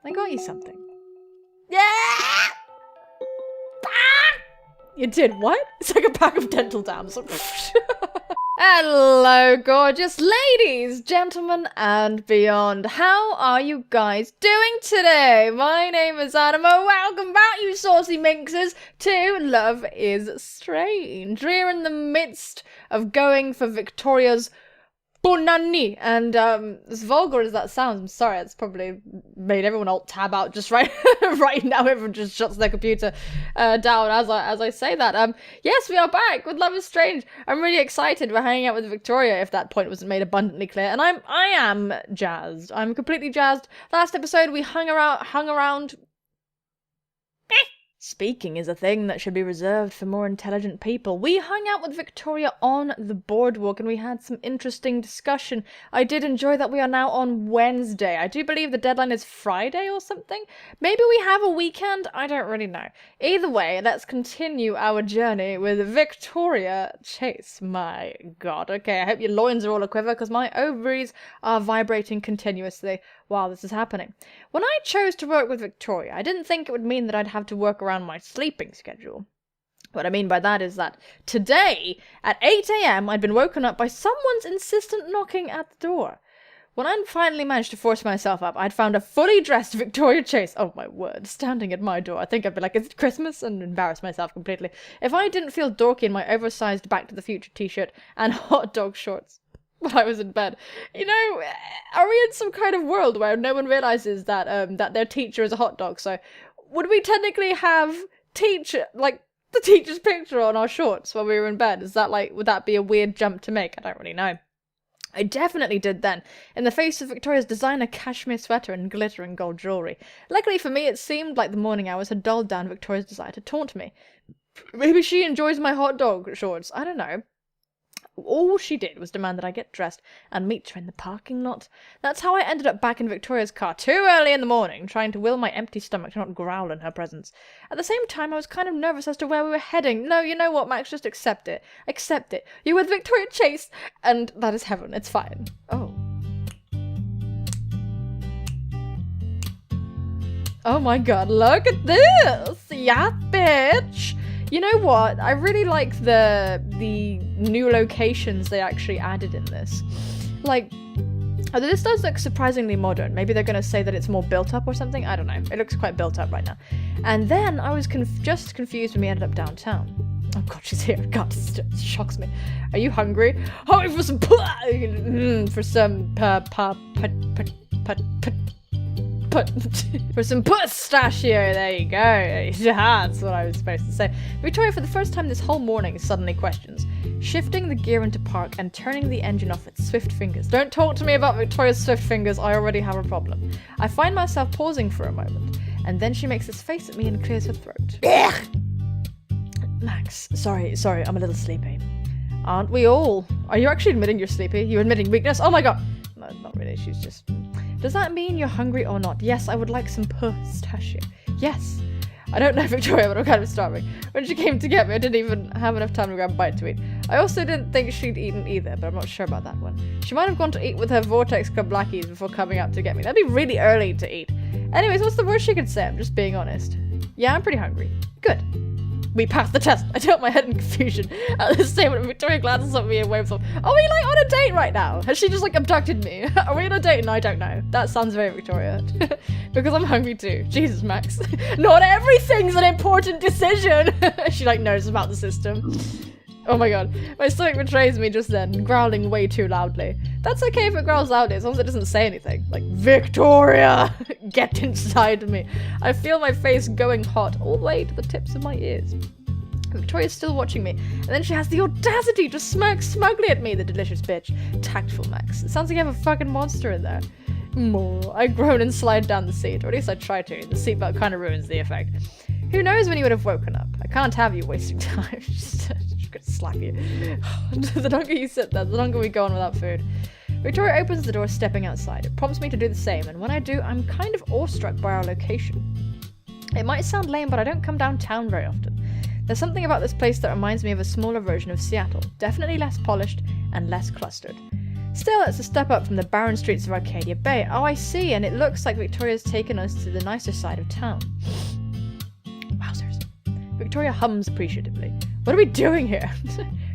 I got you something. Yeah! You did what? It's like a pack of dental dams. Hello, gorgeous ladies, gentlemen, and beyond. How are you guys doing today? My name is Animuh. Welcome back, you saucy minxes, to Love is Strange. We're in the midst of going for Victoria's Bonani, and as vulgar as that sounds, I'm sorry, it's probably made everyone alt tab out just right now. Everyone just shuts their computer down as I say that. Yes, we are back with Love is Strange. I'm really excited. We're hanging out with Victoria, if that point wasn't made abundantly clear, and I am jazzed. I'm completely jazzed. Last episode we hung around. Speaking is a thing that should be reserved for more intelligent people. We hung out with Victoria on the boardwalk and we had some interesting discussion. I did enjoy that we are now on Wednesday. I do believe the deadline is Friday or something. Maybe we have a weekend? I don't really know. Either way, let's continue our journey with Victoria Chase. My god. Okay, I hope your loins are all a-quiver because my ovaries are vibrating continuously while this is happening. When I chose to work with Victoria, I didn't think it would mean that I'd have to work around my sleeping schedule. What I mean by that is that today, at 8 AM, I'd been woken up by someone's insistent knocking at the door. When I'd finally managed to force myself up, I'd found a fully dressed Victoria Chase, oh my word, standing at my door. I think I'd be like, is it Christmas? And embarrass myself completely. If I didn't feel dorky in my oversized Back to the Future t-shirt and hot dog shorts while I was in bed. You know, are we in some kind of world where no one realizes that that their teacher is a hot dog? So would we technically have the teacher's picture on our shorts while we were in bed? Is that would that be a weird jump to make? I don't really know. I definitely did then, in the face of Victoria's designer cashmere sweater and glittering gold jewellery. Luckily for me, it seemed like the morning hours had dulled down Victoria's desire to taunt me. Maybe she enjoys my hot dog shorts. I don't know. All she did was demand that I get dressed and meet her in the parking lot. That's how I ended up back in Victoria's car too early in the morning, trying to will my empty stomach to not growl in her presence. At the same time, I was kind of nervous as to where we were heading. No, you know what, Max? Just accept it. Accept it. You're with Victoria Chase, and that is heaven. It's fine. Oh. Oh my god, look at this! Yeah, bitch! You know what? I really like the new locations they actually added in this. This does look surprisingly modern. Maybe they're going to say that it's more built up or something. I don't know. It looks quite built up right now. And then I was just confused when we ended up downtown. Oh god, she's here. God, it shocks me. Are you hungry? Hungry for some for some pistachio, there you go. Yeah, that's what I was supposed to say. Victoria, for the first time this whole morning, suddenly questions, shifting the gear into park and turning the engine off with swift fingers. Don't talk to me about Victoria's swift fingers, I already have a problem. I find myself pausing for a moment, and then she makes this face at me and clears her throat. Max, sorry, I'm a little sleepy. Aren't we all? Are you actually admitting you're sleepy? You're admitting weakness? Oh my god! No, not really, she's just... Does that mean you're hungry or not? Yes, I would like some pistachio. Yes. I don't know, Victoria, but I'm kind of starving. When she came to get me, I didn't even have enough time to grab a bite to eat. I also didn't think she'd eaten either, but I'm not sure about that one. She might have gone to eat with her Vortex Club Blackies before coming out to get me. That'd be really early to eat. Anyways, what's the worst she could say? I'm just being honest. Yeah, I'm pretty hungry. Good. We passed the test. I tilt my head in confusion at this statement. Victoria glances at me and waves off. Are we on a date right now? Has she just abducted me? Are we on a date? No, I don't know. That sounds very Victoria. Because I'm hungry too. Jesus, Max. Not everything's an important decision. She knows about the system. Oh my god. My stomach betrays me just then, growling way too loudly. That's okay if it growls loudly, as long as it doesn't say anything. Victoria! Get inside me. I feel my face going hot all the way to the tips of my ears. Victoria's still watching me, and then she has the audacity to smirk smugly at me, the delicious bitch. Tactful, Max. It sounds like you have a fucking monster in there. More. I groan and slide down the seat, or at least I try to. The seatbelt kind of ruins the effect. Who knows when you would have woken up? I can't have you wasting time. Just gonna slap you. The longer you sit there, the longer we go on without food. Victoria opens the door, stepping outside. It prompts me to do the same, and when I do, I'm kind of awestruck by our location. It might sound lame, but I don't come downtown very often. There's something about this place that reminds me of a smaller version of Seattle, definitely less polished and less clustered. Still, it's a step up from the barren streets of Arcadia Bay. Oh, I see, and it looks like Victoria's taken us to the nicer side of town. Wowzers. Victoria hums appreciatively. What are we doing here?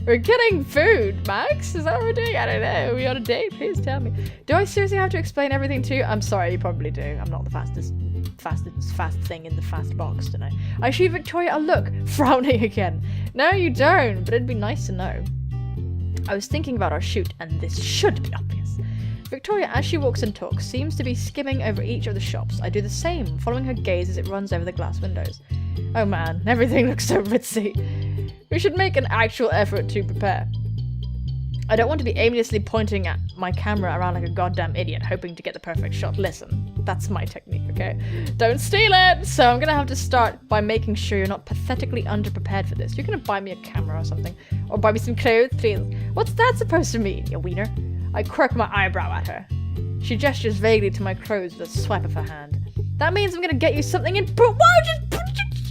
We're getting food, Max? Is that what we're doing? I don't know. Are we on a date? Please tell me. Do I seriously have to explain everything to you? I'm sorry, you probably do. I'm not the fastest thing in the fast box tonight. I shoot Victoria a look, frowning again. No, you don't, but it'd be nice to know. I was thinking about our shoot, and this should be obvious. Victoria, as she walks and talks, seems to be skimming over each of the shops. I do the same, following her gaze as it runs over the glass windows. Oh man, everything looks so ritzy. We should make an actual effort to prepare. I don't want to be aimlessly pointing at my camera around like a goddamn idiot, hoping to get the perfect shot. Listen, that's my technique, okay? Don't steal it! So I'm gonna have to start by making sure you're not pathetically underprepared for this. You're gonna buy me a camera or something. Or buy me some clothes, please. What's that supposed to mean, you wiener? I quirk my eyebrow at her. She gestures vaguely to my clothes with a swipe of her hand. That means I'm gonna get you something in—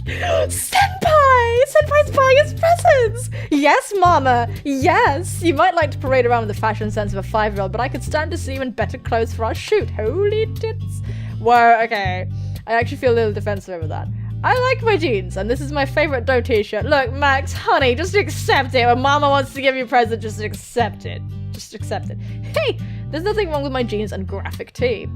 Senpai! Senpai's buying us presents! Yes, Mama! Yes! You might like to parade around with the fashion sense of a 5-year-old, but I could stand to see you in better clothes for our shoot. Holy tits. Whoa, okay. I actually feel a little defensive over that. I like my jeans, and this is my favorite doe t-shirt. Look, Max, honey, just accept it. When Mama wants to give you a present, just accept it. Just accept it. Hey, there's nothing wrong with my jeans and graphic tee.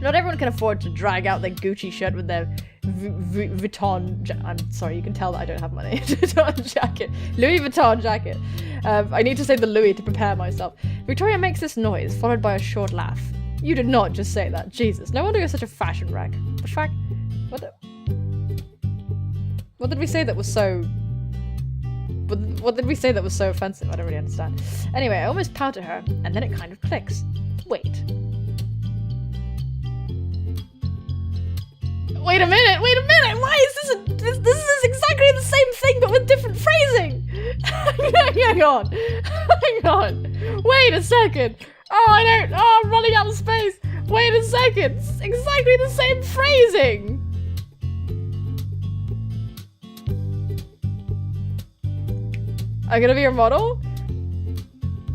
Not everyone can afford to drag out their Gucci shirt with their Vuitton I'm sorry, you can tell that I don't have money. Vuitton jacket. Louis Vuitton jacket. I need to say the Louis to prepare myself. Victoria makes this noise, followed by a short laugh. You did not just say that. Jesus. No wonder you're such a fashion wreck. The fact— What did we say that was so— What did we say that was so offensive? I don't really understand. Anyway, I almost pout at her, and then it kind of clicks. Wait. Wait a minute! Why is this this is exactly the same thing but with different phrasing! Hang on! Wait a second! I'm running out of space! Wait a second! It's exactly the same phrasing! I'm gonna be your model?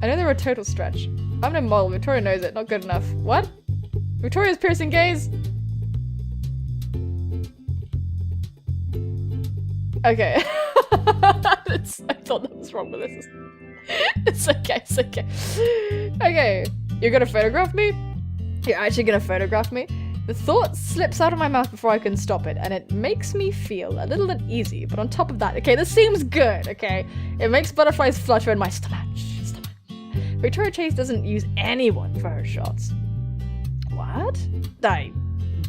I know they're a total stretch. I'm no model, Victoria knows it, not good enough. What? Victoria's piercing gaze? Okay. I thought that was wrong, but this is— It's okay. Okay, you're gonna photograph me? You're actually gonna photograph me? The thought slips out of my mouth before I can stop it, and it makes me feel a little uneasy, but on top of that, okay, this seems good, okay? It makes butterflies flutter in my stomach. Victoria Chase doesn't use anyone for her shots. What?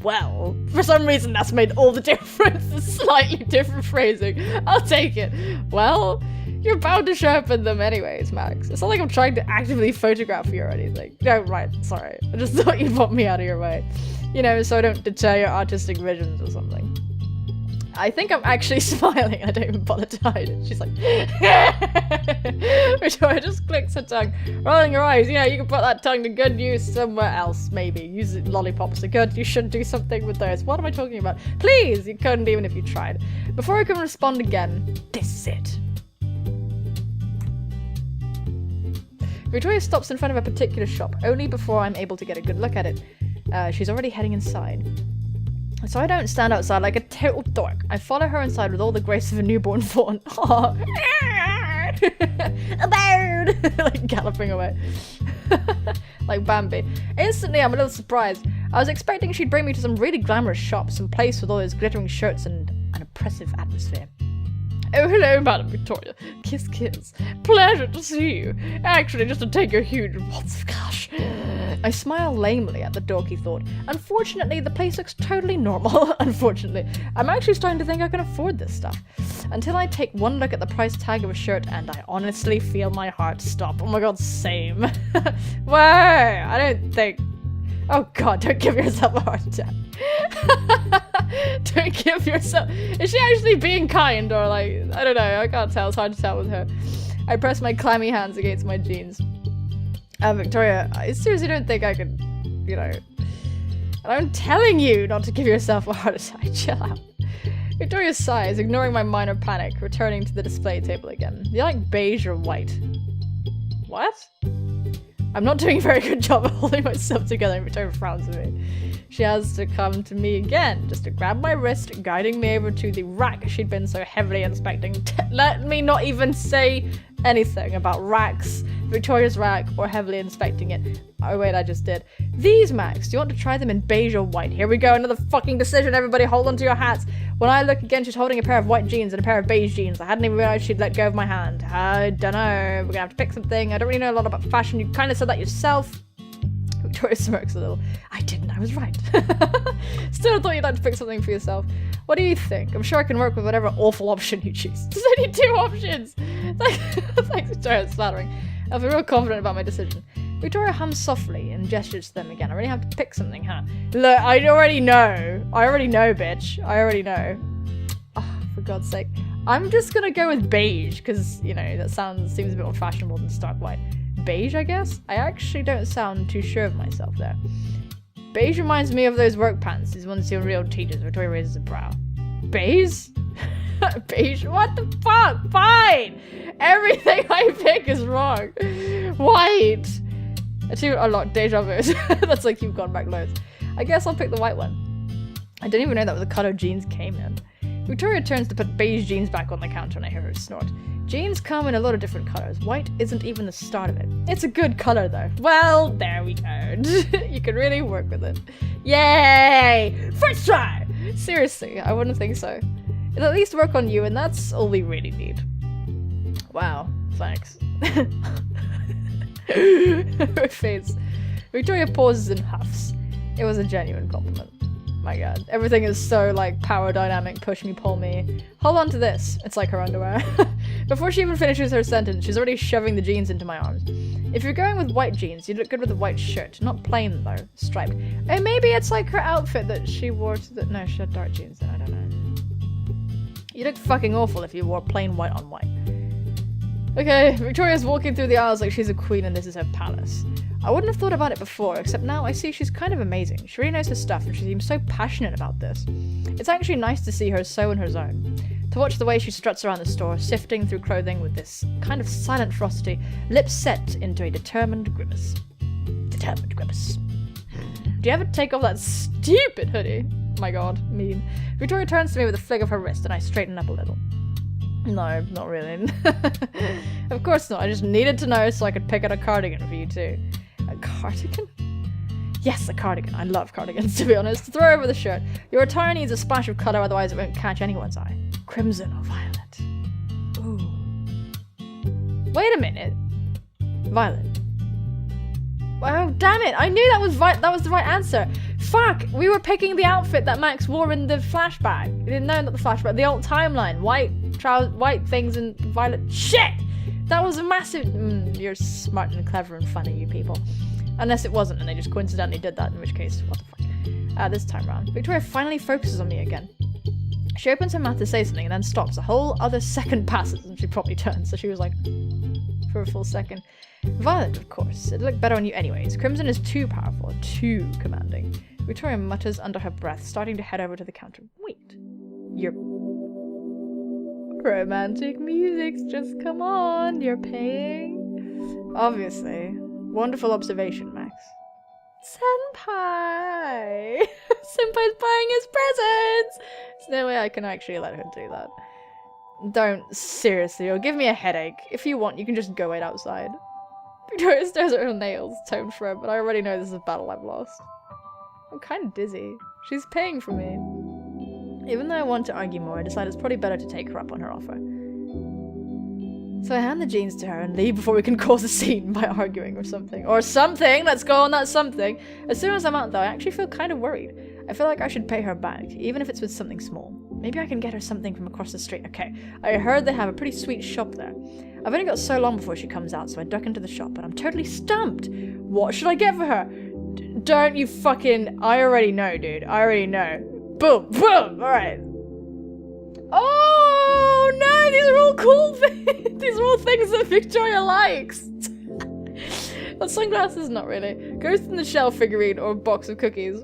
Well, for some reason that's made all the difference. The slightly different phrasing. I'll take it. Well, you're bound to show up in them anyways, Max. It's not like I'm trying to actively photograph you or anything. No, right, sorry. I just thought you'd want me out of your way. You know, so I don't deter your artistic visions or something. I think I'm actually smiling. I don't even bother to hide it. She's like, Victoria just clicks her tongue, rolling her eyes. You know, you can put that tongue to good use somewhere else, maybe. Use it, lollipops are good. You should do something with those. What am I talking about? Please, you couldn't even if you tried. Before I can respond again, this is it. Victoria stops in front of a particular shop, only before I'm able to get a good look at it. She's already heading inside. So I don't stand outside like a total dork. I follow her inside with all the grace of a newborn fawn. Aww. A bird! Like galloping away. Like Bambi. Instantly, I'm a little surprised. I was expecting she'd bring me to some really glamorous shop, some place with all those glittering shirts and an oppressive atmosphere. Oh, hello, Madam Victoria. Kiss, kiss. Pleasure to see you. Actually, just to take your huge wads of cash. I smile lamely at the dorky thought. Unfortunately, the place looks totally normal. Unfortunately. I'm actually starting to think I can afford this stuff. Until I take one look at the price tag of a shirt and I honestly feel my heart stop. Oh my god, same. Whoa! I don't think... Oh god, don't give yourself a heart attack. Don't give yourself... Is she actually being kind or like... I don't know, I can't tell. It's hard to tell with her. I press my clammy hands against my jeans. Victoria, I seriously don't think I could, you know... And I'm telling you not to give yourself a heart attack. Chill out. Victoria sighs, ignoring my minor panic, returning to the display table again. Do you like beige or white? What? I'm not doing a very good job of holding myself together, and Victoria frowns at me. She has to come to me again, just to grab my wrist, guiding me over to the rack she'd been so heavily inspecting. Let me not even say anything about racks, Victoria's rack, or heavily inspecting it. Oh wait, I just did. These Max, do you want to try them in beige or white? Here we go, another fucking decision, everybody hold on to your hats. When I look again, she's holding a pair of white jeans and a pair of beige jeans. I hadn't even realized she'd let go of my hand. I don't know, we're gonna have to pick something. I don't really know a lot about fashion, you kind of said that yourself. Victoria smirks a little. I didn't, I was right. Still thought you'd like to pick something for yourself. What do you think? I'm sure I can work with whatever awful option you choose. There's only 2 options! Thanks, Victoria, it's flattering. I feel real confident about my decision. Victoria hums softly and gestures to them again. I really have to pick something, huh? Look, I already know. I already know, bitch. I already know. Oh, for God's sake. I'm just gonna go with beige, because, you know, that seems a bit more fashionable than stark white. Beige, I guess? I actually don't sound too sure of myself there. Beige reminds me of those work pants, these ones your real teachers. Victoria raises a brow. Beige? Beige? What the fuck? Fine! Everything I pick is wrong. White! Achievement unlocked, deja vu. That's like you've gone back loads. I guess I'll pick the white one. I didn't even know that was the color jeans came in. Victoria turns to put beige jeans back on the counter and I hear her snort. Jeans come in a lot of different colors. White isn't even the start of it. It's a good color though. Well, there we go. You can really work with it. Yay! First try! Seriously, I wouldn't think so. It'll at least work on you and that's all we really need. Wow, thanks. Her face. Victoria pauses and huffs. It was a genuine compliment. My god. Everything is so, like, power dynamic, push me, pull me. Hold on to this. It's like her underwear. Before she even finishes her sentence, she's already shoving the jeans into my arms. If you're going with white jeans, you look good with a white shirt. Not plain, though. Striped. Oh, maybe it's like her outfit that she wore to the— no, she had dark jeans then, I don't know. You look fucking awful if you wore plain white on white. Okay, Victoria's walking through the aisles like she's a queen and this is her palace. I wouldn't have thought about it before, except now I see she's kind of amazing. She really knows her stuff and she seems so passionate about this. It's actually nice to see her so in her zone. To watch the way she struts around the store, sifting through clothing with this kind of silent ferocity, lips set into a determined grimace. Determined grimace. Do you ever take off that stupid hoodie? My god, mean. Victoria turns to me with a flick of her wrist and I straighten up a little. No, not really. Of course not, I just needed to know so I could pick out a cardigan for you too. A cardigan? Yes, a cardigan. I love cardigans, to be honest. Throw over the shirt. Your attire needs a splash of colour, otherwise it won't catch anyone's eye. Crimson or violet. Ooh. Wait a minute. Violet. Oh, damn it! I knew that was the right answer. Fuck! We were picking the outfit that Max wore in the flashback. No, not the flashback. The old timeline. White trousers, white things, and violet. Shit! That was a massive. You're smart and clever and funny, you people. Unless it wasn't, and they just coincidentally did that. In which case, what the fuck? This time round, Victoria finally focuses on me again. She opens her mouth to say something and then stops. A whole other second passes, and she probably turns. So she was like, for a full second. Violet, of course. It'd look better on you anyways. Crimson is too powerful, too commanding. Victoria mutters under her breath, starting to head over to the counter. Wait. You're... Romantic music's just come on. You're paying? Obviously. Wonderful observation, Max. Senpai! Senpai's buying his presents! There's no way I can actually let her do that. Don't. Seriously, it'll give me a headache. If you want, you can just go wait outside. Victoria stares at her nails, tone shrub, but I already know this is a battle I've lost. I'm kind of dizzy. She's paying for me. Even though I want to argue more, I decide it's probably better to take her up on her offer. So I hand the jeans to her and leave before we can cause a scene by arguing or something. Or something! Let's go on that something! As soon as I'm out though, I actually feel kind of worried. I feel like I should pay her back, even if it's with something small. Maybe I can get her something from across the street. Okay, I heard they have a pretty sweet shop there. I've only got so long before she comes out, so I duck into the shop, and I'm totally stumped. What should I get for her? Don't you fucking... I already know, dude. I already know. Boom! Boom! Alright. Oh, no! These are all cool things! These are all things that Victoria likes! But sunglasses, not really. Ghost in the Shell figurine or a box of cookies.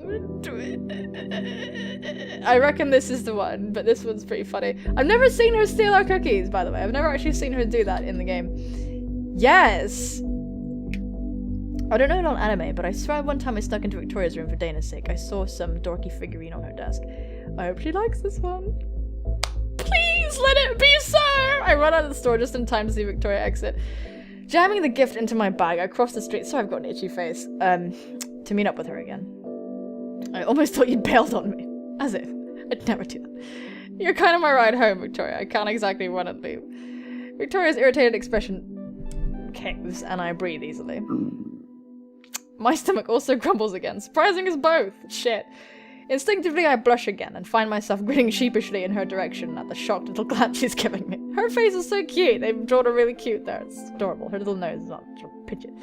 I reckon this is the one, but this one's pretty funny. I've never seen her steal our cookies, by the way. I've never actually seen her do that in the game. Yes! I don't know it on anime, but I swear one time I snuck into Victoria's room for Dana's sake. I saw some dorky figurine on her desk. I hope she likes this one. Please let it be so! I run out of the store just in time to see Victoria exit. Jamming the gift into my bag, I cross the street, sorry I've got an itchy face, to meet up with her again. I almost thought you'd bailed on me. As if. I'd never do that. You're kind of my ride home, Victoria. I can't exactly run and leave. Victoria's irritated expression caves, and I breathe easily. My stomach also grumbles again. Surprising as both. Shit. Instinctively, I blush again and find myself grinning sheepishly in her direction at the shocked little glance she's giving me. Her face is so cute. They've drawn her really cute there. It's adorable. Her little nose is on. Pinch it.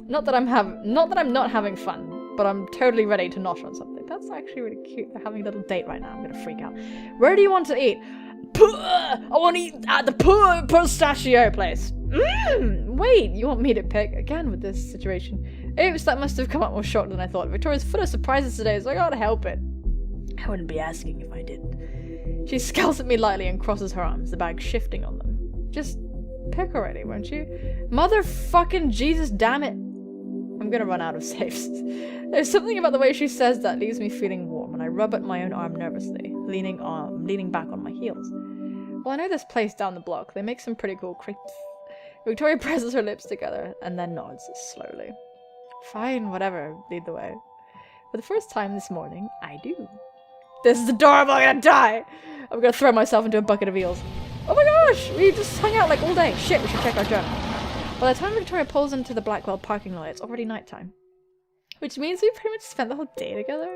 Not that I'm not having fun, but I'm totally ready to nosh on something. That's actually really cute. They're having a little date right now. I'm gonna freak out. Where do you want to eat? I want to eat at the pistachio place. Wait, you want me to pick? Again with this situation. Oops, that must have come out more short than I thought. Victoria's full of surprises today, so I gotta help it. I wouldn't be asking if I didn't. She scowls at me lightly and crosses her arms, the bag shifting on them. Just pick already, won't you? Motherfucking Jesus, damn it. I'm gonna run out of safes. There's something about the way she says that leaves me feeling warm, and I rub at my own arm nervously, leaning back on my heels. Well, I know this place down the block. They make some pretty cool crepes. Victoria presses her lips together and then nods slowly. Fine, whatever. Lead the way. For the first time this morning, I do. This is adorable. I'm gonna die. I'm gonna throw myself into a bucket of eels. Oh my gosh, we just hung out like all day. Shit, we should check our journal. By the time Victoria pulls into the Blackwell parking lot, it's already nighttime. Which means we pretty much spent the whole day together.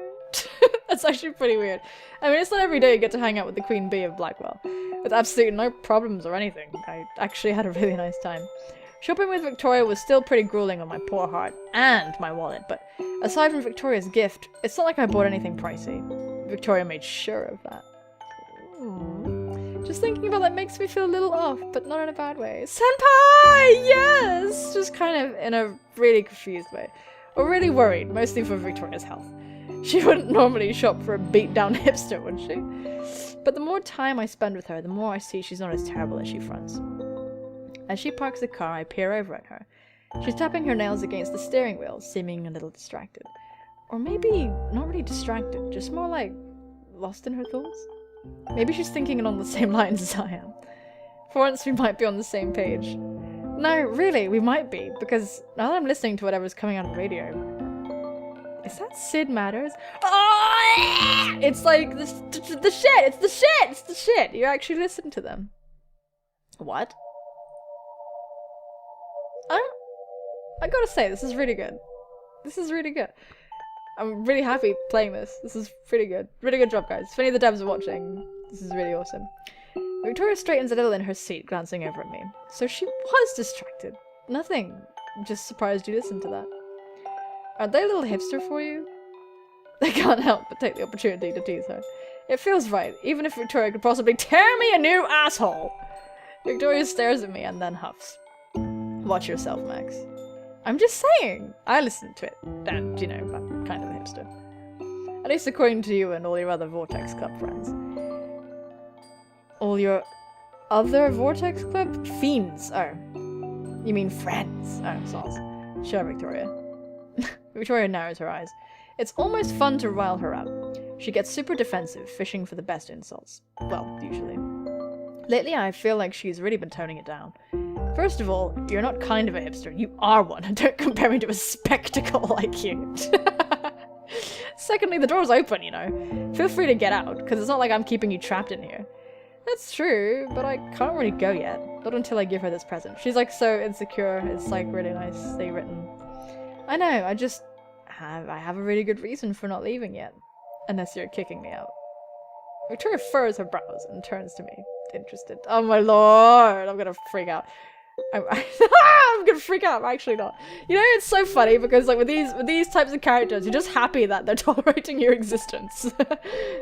That's actually pretty weird. I mean, it's not every day you get to hang out with the Queen Bee of Blackwell. With absolutely no problems or anything. I actually had a really nice time. Shopping with Victoria was still pretty grueling on my poor heart and my wallet, but aside from Victoria's gift, it's not like I bought anything pricey. Victoria made sure of that. Just thinking about that makes me feel a little off, but not in a bad way. Senpai! Yes! Just kind of in a really confused way. Or really worried, mostly for Victoria's health. She wouldn't normally shop for a beat-down hipster, would she? But the more time I spend with her, the more I see she's not as terrible as she fronts. As she parks the car, I peer over at her. She's tapping her nails against the steering wheel, seeming a little distracted. Or maybe not really distracted, just more like lost in her thoughts? Maybe she's thinking along the same lines as I am. For once, we might be on the same page. No, really, we might be, because now that I'm listening to whatever's coming out on the radio... Is that Sid Matters? Oh! It's like the shit! It's the shit! It's the shit! You actually listen to them. What? I gotta say, this is really good. This is really good. I'm really happy playing this. This is pretty good. Really good job, guys. If any of the devs are watching, this is really awesome. Victoria straightens a little in her seat, glancing over at me. So she was distracted. Nothing. Just surprised you listened to that. Aren't they a little hipster for you? I can't help but take the opportunity to tease her. It feels right, even if Victoria could possibly tear me a new asshole! Victoria stares at me and then huffs. Watch yourself, Max. I'm just saying! I listened to it, and, you know, I'm kind of a hipster. At least according to you and all your other Vortex Club friends. All your other Vortex Club? Fiends! Oh. You mean friends? Oh, soz. Sure, Victoria. Victoria narrows her eyes. It's almost fun to rile her up. She gets super defensive, fishing for the best insults. Well, usually. Lately, I feel like she's really been toning it down. First of all, you're not kind of a hipster, you are one. Don't compare me to a spectacle like you. Secondly, the door's open, you know. Feel free to get out, because it's not like I'm keeping you trapped in here. That's true, but I can't really go yet. Not until I give her this present. She's like so insecure, it's like really nicely written. I know, I have a really good reason for not leaving yet. Unless you're kicking me out. Victoria furrows her brows and turns to me, interested. Oh my lord, I'm gonna freak out. I'm gonna freak out, I'm actually not. You know, it's so funny because like with these types of characters, you're just happy that they're tolerating your existence.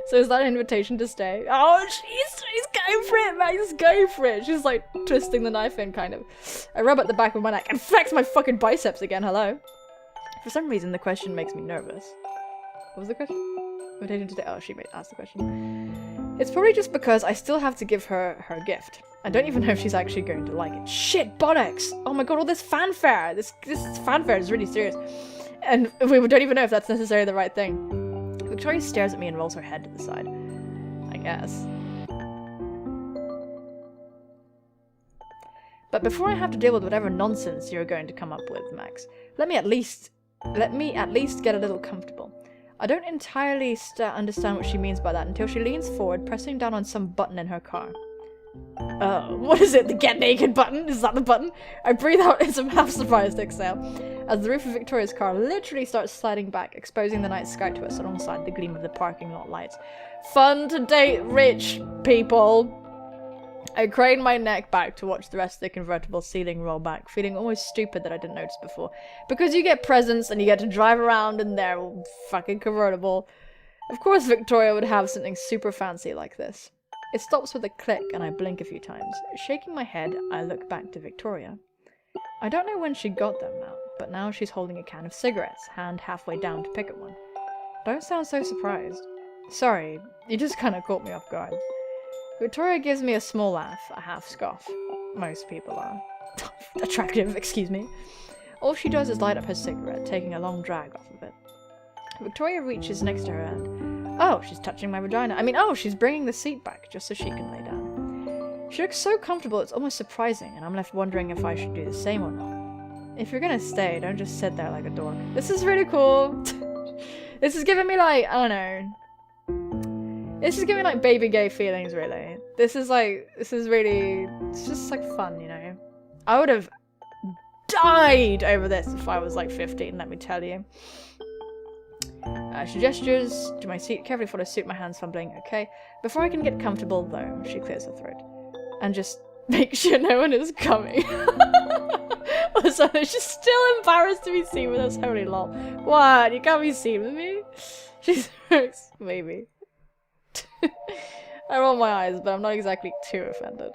So is that an invitation to stay? Oh, she's going for it, man, she's going for it. She's like twisting the knife in, kind of. I rub at the back of my neck and flex my fucking biceps again, hello? For some reason, the question makes me nervous. What was the question? Invitation to stay. Oh, she asked the question. It's probably just because I still have to give her her gift. I don't even know if she's actually going to like it. Shit, bollocks! Oh my god, all this fanfare! This fanfare is really serious. And we don't even know if that's necessarily the right thing. Victoria stares at me and rolls her head to the side. I guess. But before I have to deal with whatever nonsense you're going to come up with, Max, let me at least get a little comfortable. I don't entirely understand what she means by that until she leans forward, pressing down on some button in her car. What is it? The get naked button? Is that the button? I breathe out in some half-surprised exhale as the roof of Victoria's car literally starts sliding back, exposing the night sky to us alongside the gleam of the parking lot lights. Fun to date rich people! I crane my neck back to watch the rest of the convertible ceiling roll back, feeling almost stupid that I didn't notice before. Because you get presents and you get to drive around in their fucking convertible. Of course Victoria would have something super fancy like this. It stops with a click and I blink a few times. Shaking my head, I look back to Victoria. I don't know when she got them now, but now she's holding a can of cigarettes, hand halfway down to pick at one. Don't sound so surprised. Sorry, you just kinda caught me off guard. Victoria gives me a small laugh, a half scoff. Most people are. Attractive, excuse me. All she does is light up her cigarette, taking a long drag off of it. Victoria reaches next to her and... Oh, she's touching my vagina. She's bringing the seat back, just so she can lay down. She looks so comfortable it's almost surprising, and I'm left wondering if I should do the same or not. If you're gonna stay, don't just sit there like a dork. This is really cool. This is giving me like, I don't know. This is giving me like baby gay feelings, really. It's just like fun, you know. I would have died over this if I was like 15, let me tell you. She gestures to my seat, carefully follows suit, my hands fumbling. Okay. Before I can get comfortable, though, she clears her throat. And just make sure no one is coming. Also, she's still embarrassed to be seen with us. Holy lol. What? You can't be seen with me? She's maybe. I roll my eyes, but I'm not exactly too offended.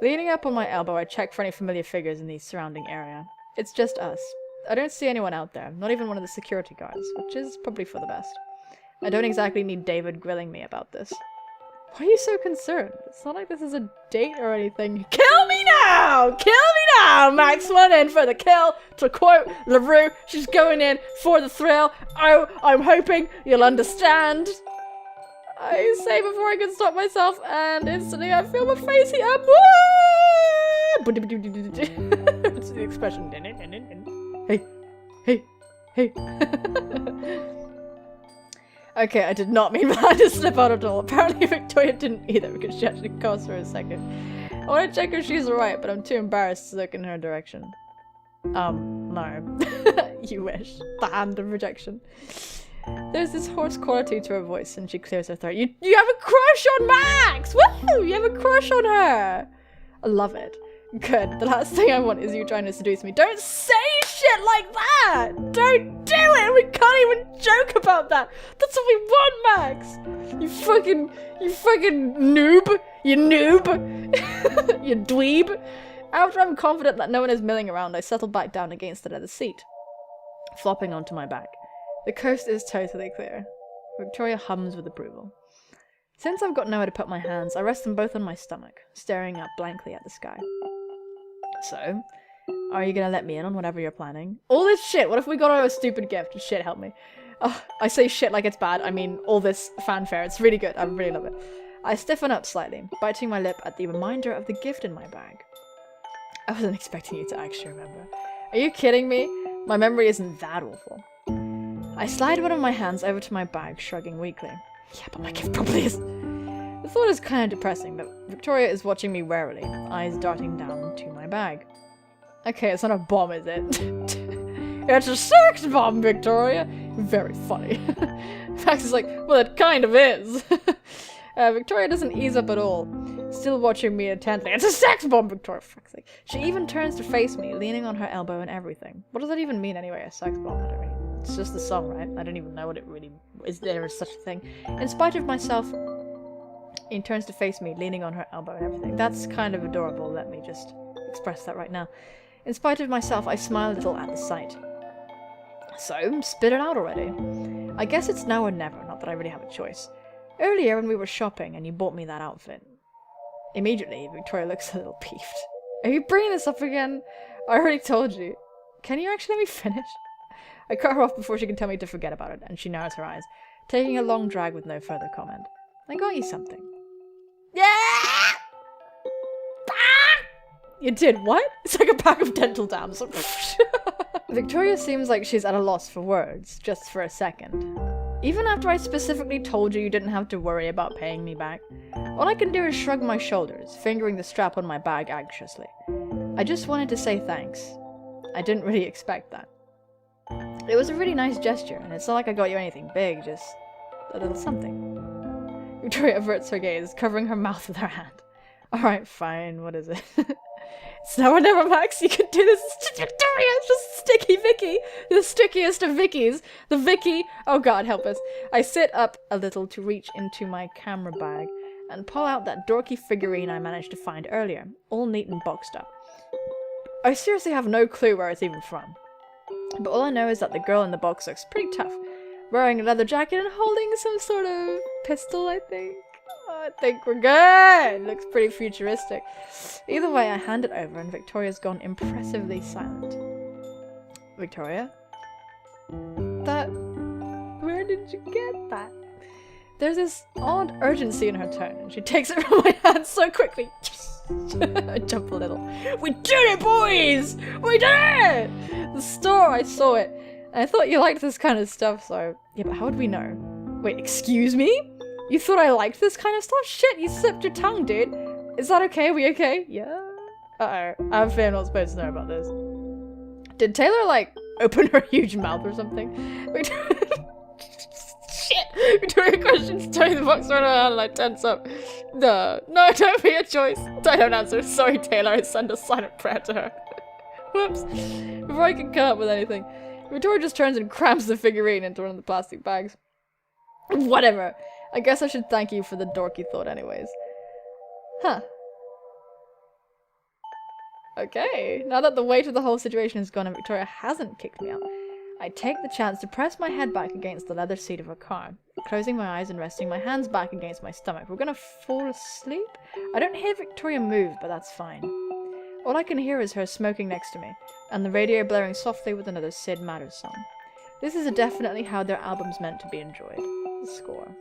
Leaning up on my elbow, I check for any familiar figures in the surrounding area. It's just us. I don't see anyone out there, not even one of the security guards, which is probably for the best. I don't exactly need David grilling me about this. Why are you so concerned? It's not like this is a date or anything. Kill me now! Kill me now! Max went in for the kill. To quote LaRue, she's going in for the thrill. Oh, I'm hoping you'll understand. I say before I can stop myself, and instantly I feel my face heat up. What's the expression? Hey. Okay, I did not mean for that to slip out at all. Apparently Victoria didn't either, because she actually paused for a second. I want to check if she's alright, but I'm too embarrassed to look in her direction. No. You wish. The hand of rejection. There's this hoarse quality to her voice, and she clears her throat. You have a crush on Max! Woohoo! You have a crush on her! I love it. Good. The last thing I want is you trying to seduce me. Don't say shit like that! Don't do it! We can't even joke about that! That's what we want, Max! You fucking noob! You noob! You dweeb! After I'm confident that no one is milling around, I settle back down against the leather seat, flopping onto my back. The coast is totally clear. Victoria hums with approval. Since I've got nowhere to put my hands, I rest them both on my stomach, staring up blankly at the sky. So, are you gonna let me in on whatever you're planning? All this shit! What if we got her a stupid gift? Shit, help me. Oh, I say shit like it's bad. I mean, all this fanfare. It's really good. I really love it. I stiffen up slightly, biting my lip at the reminder of the gift in my bag. I wasn't expecting you to actually remember. Are you kidding me? My memory isn't that awful. I slide one of my hands over to my bag, shrugging weakly. Yeah, but my gift probably is... The thought is kind of depressing, but Victoria is watching me warily, eyes darting down to my bag. Okay, it's not a bomb, is it? It's a sex bomb, Victoria! Very funny. Max is like, well, it kind of is. Victoria doesn't ease up at all, still watching me intently. It's a sex bomb, Victoria, for fuck's sake. She even turns to face me, leaning on her elbow and everything. What does that even mean anyway, a sex bomb? I don't mean. It's just the song, right? I don't even know what it really is. There is such a thing. In spite of myself, he turns to face me, leaning on her elbow and everything. That's kind of adorable. Let me just express that right now. In spite of myself, I smile a little at the sight. So, spit it out already. I guess it's now or never, not that I really have a choice. Earlier when we were shopping and you bought me that outfit. Immediately, Victoria looks a little peeved. Are you bringing this up again? I already told you. Can you actually let me finish? I cut her off before she can tell me to forget about it, and she narrows her eyes, taking a long drag with no further comment. I got you something. Yeah! You did what? It's like a pack of dental dams. Victoria seems like she's at a loss for words, just for a second. Even after I specifically told you didn't have to worry about paying me back, all I can do is shrug my shoulders, fingering the strap on my bag anxiously. I just wanted to say thanks. I didn't really expect that. It was a really nice gesture, and it's not like I got you anything big, just a little something. Victoria averts her gaze, covering her mouth with her hand. Alright, fine, what is it? It's now or never, Max, you can do this. It's Victoria, it's just Sticky Vicky, the stickiest of Vickies. The Vicky, oh god, help us. I sit up a little to reach into my camera bag and pull out that dorky figurine I managed to find earlier, all neat and boxed up. I seriously have no clue where it's even from. But all I know is that the girl in the box looks pretty tough, wearing a leather jacket and holding some sort of pistol, I think. Oh, I think we're good! Looks pretty futuristic. Either way, I hand it over and Victoria's gone impressively silent. Victoria? Where did you get that? There's this odd urgency in her tone, and she takes it from my hand so quickly. Yes! I jump a little. We did it, boys! We did it! The store, I saw it. And I thought you liked this kind of stuff, so... Yeah, but how would we know? Wait, excuse me? You thought I liked this kind of stuff? Shit, you slipped your tongue, dude. Is that okay? We okay? Yeah? Uh-oh. I have a feeling I'm not supposed to know about this. Did Taylor, like, open her huge mouth or something? Shit! Victoria questions, turning the box around her hand and I tense up. No, don't be a choice. I don't answer. Sorry, Taylor. I send a silent prayer to her. Whoops. Before I can come up with anything, Victoria just turns and crams the figurine into one of the plastic bags. Whatever. I guess I should thank you for the dorky thought anyways. Huh. Okay, now that the weight of the whole situation is gone and Victoria hasn't kicked me out, I take the chance to press my head back against the leather seat of her car, closing my eyes and resting my hands back against my stomach. We're gonna fall asleep? I don't hear Victoria move, but that's fine. All I can hear is her smoking next to me, and the radio blaring softly with another Sid Matters song. This is definitely how their album's meant to be enjoyed. The score.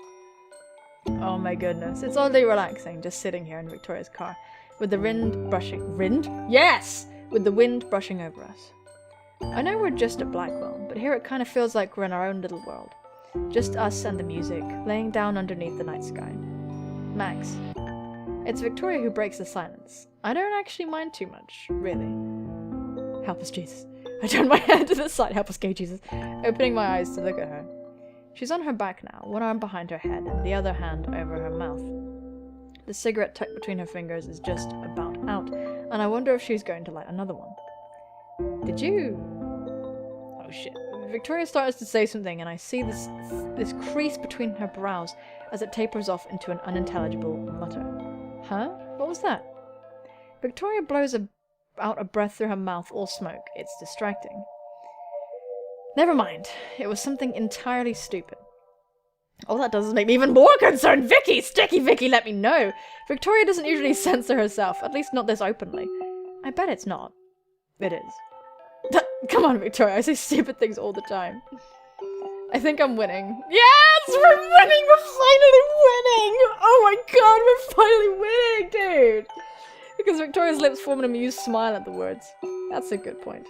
Oh my goodness, it's oddly relaxing just sitting here in Victoria's car, with the wind brushing— Wind? Yes! With the wind brushing over us. I know we're just at Blackwell, but here it kind of feels like we're in our own little world. Just us and the music, laying down underneath the night sky. Max. It's Victoria who breaks the silence. I don't actually mind too much, really. Help us, Jesus. I turn my head to the side, help us, gay Jesus, opening my eyes to look at her. She's on her back now, one arm behind her head and the other hand over her mouth. The cigarette tucked between her fingers is just about out, and I wonder if she's going to light another one. Did you... Oh shit. Victoria starts to say something and I see this crease between her brows as it tapers off into an unintelligible mutter. Huh? What was that? Victoria blows out a breath through her mouth, all smoke. It's distracting. Never mind. It was something entirely stupid. All that does is make me even more concerned. Vicky! Sticky Vicky, let me know! Victoria doesn't usually censor herself, at least not this openly. I bet it's not. It is. Come on, Victoria, I say stupid things all the time. I think I'm winning. Yes! We're winning! We're finally winning! Oh my god, we're finally winning, dude! Because Victoria's lips form an amused smile at the words. That's a good point.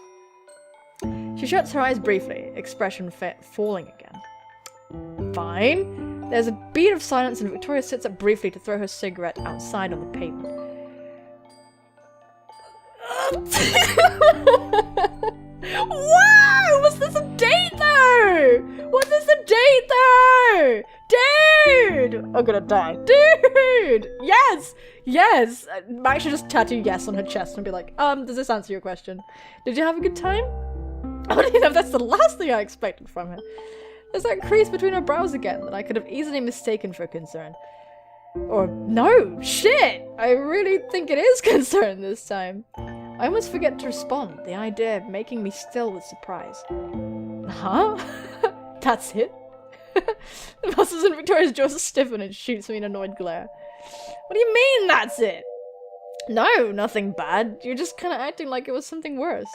She shuts her eyes briefly, expression falling again. Fine. There's a beat of silence and Victoria sits up briefly to throw her cigarette outside on the pavement. Wow! Was this a date though? Was this a date though? Dude! I'm gonna die. Dude! Yes! Yes! Max should just tattoo yes on her chest and be like, does this answer your question? Did you have a good time? I don't even know if that's the last thing I expected from her. There's that crease between her brows again that I could have easily mistaken for concern. Or, no! Shit! I really think it is concern this time. I almost forget to respond, the idea of making me still with surprise. Huh? That's it? The muscles in Victoria's jaws stiffen and shoots me an annoyed glare. What do you mean, that's it? No, nothing bad. You're just kind of acting like it was something worse.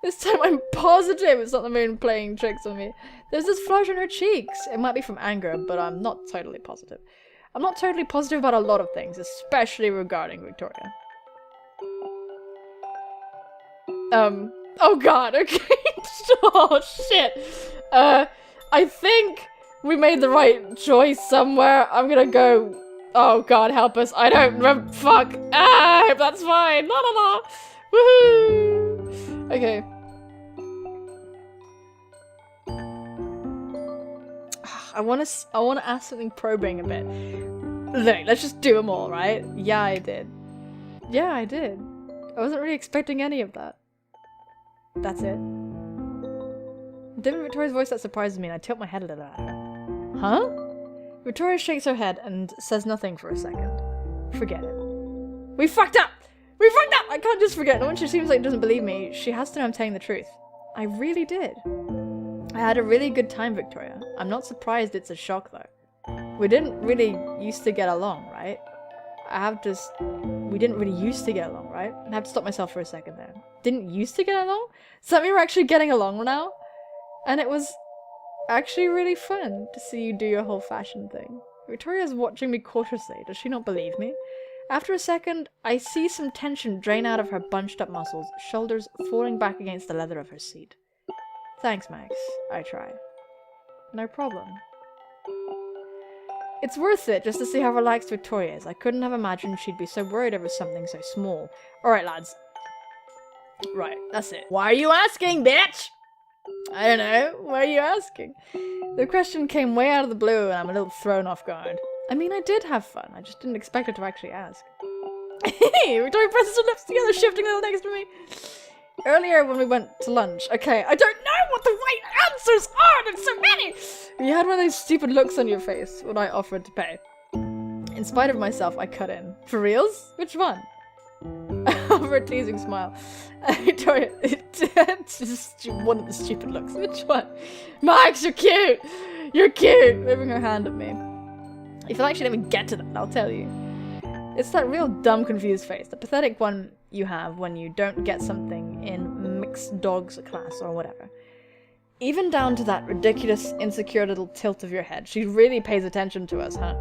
This time I'm positive it's not the moon playing tricks on me. There's this flush on her cheeks. It might be from anger, but I'm not totally positive. I'm not totally positive about a lot of things, especially regarding Victoria. Oh god, okay. Oh shit. I think we made the right choice somewhere. I'm gonna go. Oh god, help us. I don't remember. Fuck. Ah, that's fine. La la la. Woohoo. Okay. I wanna ask something probing a bit. Look, let's just do them all, right? Yeah, I did. Yeah, I did. I wasn't really expecting any of that. That's it. Different Victoria's voice that surprises me, and I tilt my head a little at her. Huh? Victoria shakes her head and says nothing for a second. Forget it. We fucked up! We fucked up! I can't just forget. No one she seems like doesn't believe me. She has to know I'm telling the truth. I really did. I had a really good time, Victoria. I'm not surprised it's a shock, though. We didn't really used to get along, right? We didn't really used to get along, right? I have to stop myself for a second there. Didn't used to get along? Does that mean we're actually getting along now? And it was actually really fun to see you do your whole fashion thing. Victoria's watching me cautiously. Does she not believe me? After a second, I see some tension drain out of her bunched up muscles, shoulders falling back against the leather of her seat. Thanks, Max. I try. No problem. It's worth it just to see how relaxed Victoria is. I couldn't have imagined she'd be so worried over something so small. Alright, lads. Right, that's it. Why are you asking, bitch? I don't know. Why are you asking? The question came way out of the blue and I'm a little thrown off guard. I mean, I did have fun. I just didn't expect her to actually ask. Hey, Victoria presses her lips together, shifting a little next to me. Earlier when we went to lunch. Okay, I don't know what the right answers are. There's so many. You had one of those stupid looks on your face when I offered to pay. In spite of myself, I cut in. For reals? Which one? Over a teasing smile. Victoria, just one of the stupid looks. Which one? Max, you're cute. You're cute. Waving her hand at me. If you'll actually let me get to that, I'll tell you. It's that real dumb, confused face. The pathetic one you have when you don't get something in mixed dogs class or whatever. Even down to that ridiculous, insecure little tilt of your head. She really pays attention to us, huh?